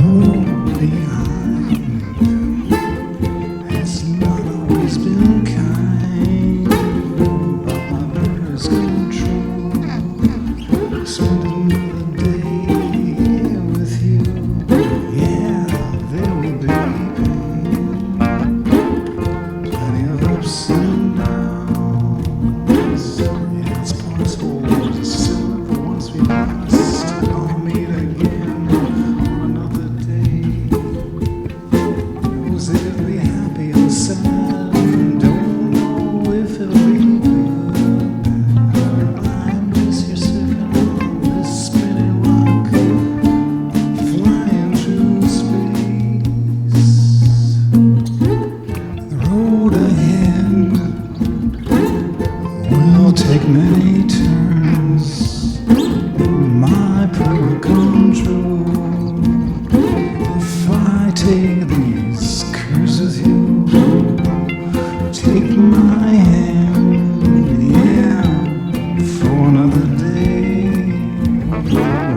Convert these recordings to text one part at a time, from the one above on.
road behind has not always been kind, but my prayers come true. Spend another day with you. Yeah, there will be pain, plenty of ups and downs. Yeah, it's possible to serve once we lost. I'll meet again on another day. Knows if it'll be happy or sad, don't know if it'll be good. I'm just here surfing on this spinning rock, flying through space. The road ahead will take many turns. My prayer will come true if I take these curves with you. Take my hand, yeah, for another day.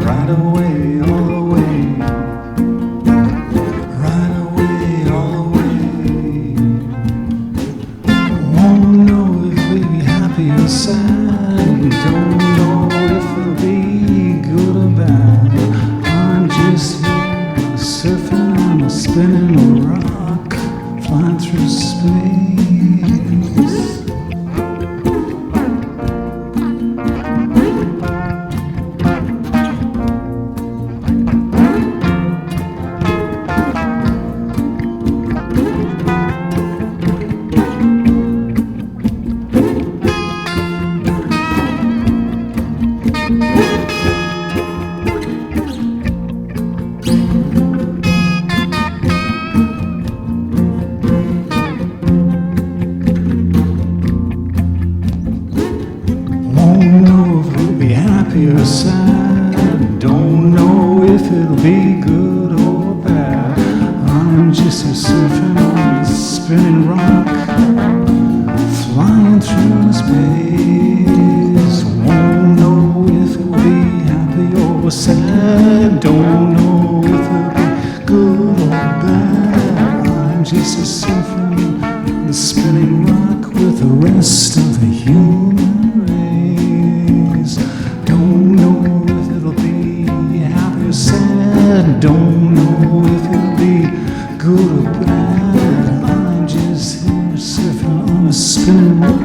Right away, all the way. Right away, all the way. Won't know if we'll be happy or sad. Don't know if it'll be good or bad. I'm just here surfing on a spinning rock, flying through space. Won't know if we'll be happy or sad. Don't know if it'll be good or bad. I'm just a surfing on a spinning rock, flying through space. Won't know if it'll be happy or sad. Don't know if it'll be good or bad. I'm just a surfing on a spinning rock with the rest of the human race. Don't know if it'll be happy or sad. Don't know if it'll be good or bad. I'm just here surfing on a spinning rock,